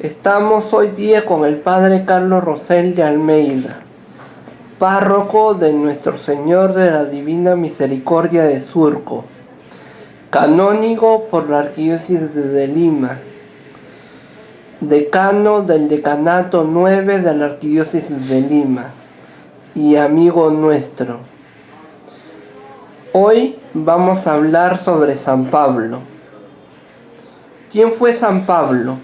Estamos hoy día con el Padre Carlos Rosel de Almeida, párroco de Nuestro Señor de la Divina Misericordia de Surco, canónigo por la Arquidiócesis de Lima, decano del Decanato 9 de la Arquidiócesis de Lima y amigo nuestro. Hoy vamos a hablar sobre San Pablo. ¿Quién fue San Pablo?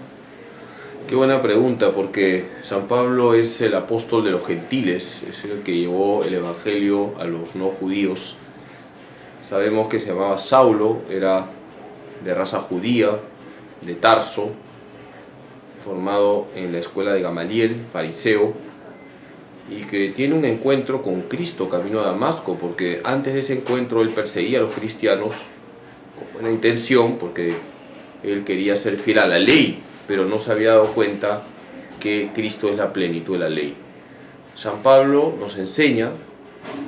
Qué buena pregunta, porque San Pablo es el apóstol de los gentiles, es el que llevó el evangelio a los no judíos. Sabemos que se llamaba Saulo, era de raza judía, de Tarso, formado en la escuela de Gamaliel, fariseo, y que tiene un encuentro con Cristo camino a Damasco, porque antes de ese encuentro él perseguía a los cristianos con buena intención, porque él quería ser fiel a la ley, pero no se había dado cuenta que Cristo es la plenitud de la ley. San Pablo nos enseña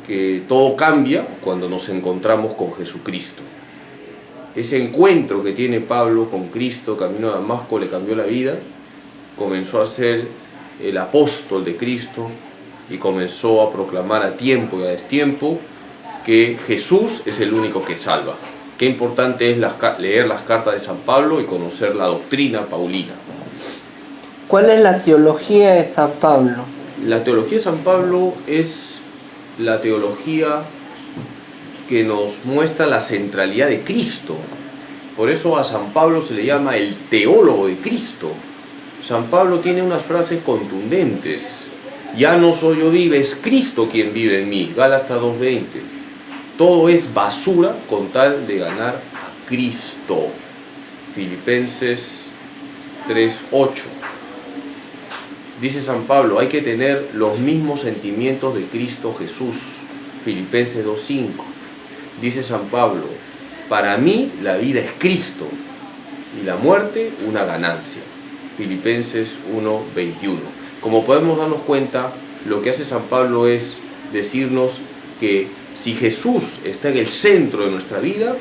que todo cambia cuando nos encontramos con Jesucristo. Ese encuentro que tiene Pablo con Cristo camino a Damasco le cambió la vida, comenzó a ser el apóstol de Cristo y comenzó a proclamar a tiempo y a destiempo que Jesús es el único que salva. Qué importante es leer las cartas de San Pablo y conocer la doctrina paulina. ¿Cuál es la teología de San Pablo? La teología de San Pablo es la teología que nos muestra la centralidad de Cristo. Por eso a San Pablo se le llama el teólogo de Cristo. San Pablo tiene unas frases contundentes. Ya no soy yo vive, es Cristo quien vive en mí. Gálatas 2:20. Todo es basura con tal de ganar a Cristo. Filipenses 3:8. Dice San Pablo, hay que tener los mismos sentimientos de Cristo Jesús. Filipenses 2:5. Dice San Pablo, para mí la vida es Cristo y la muerte una ganancia. Filipenses 1:21. Como podemos darnos cuenta, lo que hace San Pablo es decirnos que si Jesús está en el centro de nuestra vida,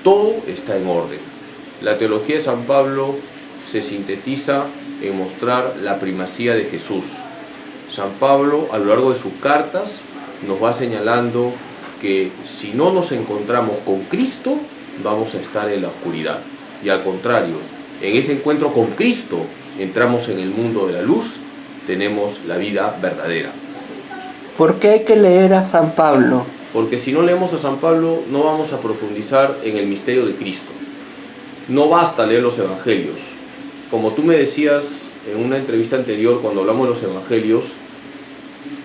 todo está en orden. La teología de San Pablo se sintetiza en mostrar la primacía de Jesús. San Pablo, a lo largo de sus cartas, nos va señalando que si no nos encontramos con Cristo, vamos a estar en la oscuridad. Y al contrario, en ese encuentro con Cristo, entramos en el mundo de la luz, tenemos la vida verdadera. ¿Por qué hay que leer a San Pablo? Porque si no leemos a San Pablo, no vamos a profundizar en el misterio de Cristo. No basta leer los evangelios. Como tú me decías en una entrevista anterior, cuando hablamos de los evangelios,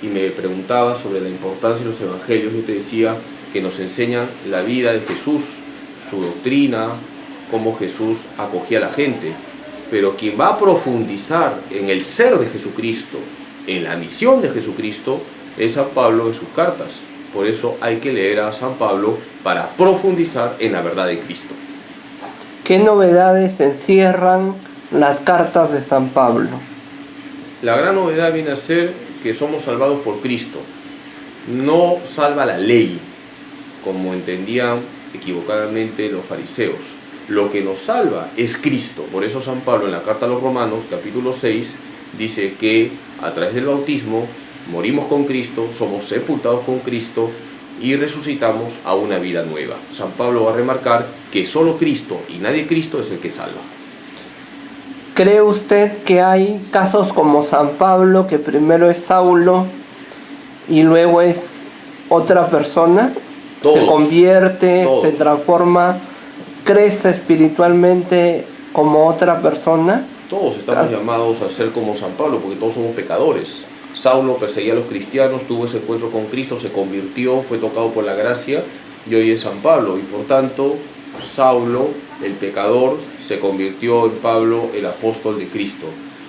y me preguntabas sobre la importancia de los evangelios, yo te decía que nos enseñan la vida de Jesús, su doctrina, cómo Jesús acogía a la gente. Pero quien va a profundizar en el ser de Jesucristo, en la misión de Jesucristo, es San Pablo en sus cartas. Por eso hay que leer a San Pablo para profundizar en la verdad de Cristo. ¿Qué novedades encierran las cartas de San Pablo? La gran novedad viene a ser que somos salvados por Cristo. No salva la ley, como entendían equivocadamente los fariseos. Lo que nos salva es Cristo. Por eso San Pablo en la carta a los Romanos, capítulo 6, dice que a través del bautismo morimos con Cristo, somos sepultados con Cristo y resucitamos a una vida nueva. San Pablo va a remarcar que solo Cristo y nadie Cristo es el que salva. ¿Cree usted que hay casos como San Pablo, que primero es Saulo y luego es otra persona? Todos, se convierte, todos. Se transforma, crece espiritualmente como otra persona. Todos estamos llamados a ser como San Pablo, porque todos somos pecadores. Saulo perseguía a los cristianos, tuvo ese encuentro con Cristo, se convirtió, fue tocado por la gracia y hoy es San Pablo. Y por tanto, Saulo, el pecador, se convirtió en Pablo, el apóstol de Cristo.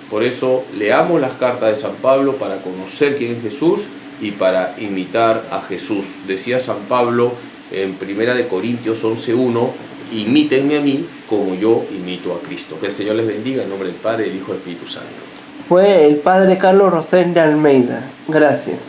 Por eso leamos las cartas de San Pablo para conocer quién es Jesús y para imitar a Jesús. Decía San Pablo en 1 Corintios 11:1, imítenme a mí como yo imito a Cristo. Que el Señor les bendiga en nombre del Padre, del Hijo y del Espíritu Santo. Fue el Padre Carlos Rosel de Almeida. Gracias.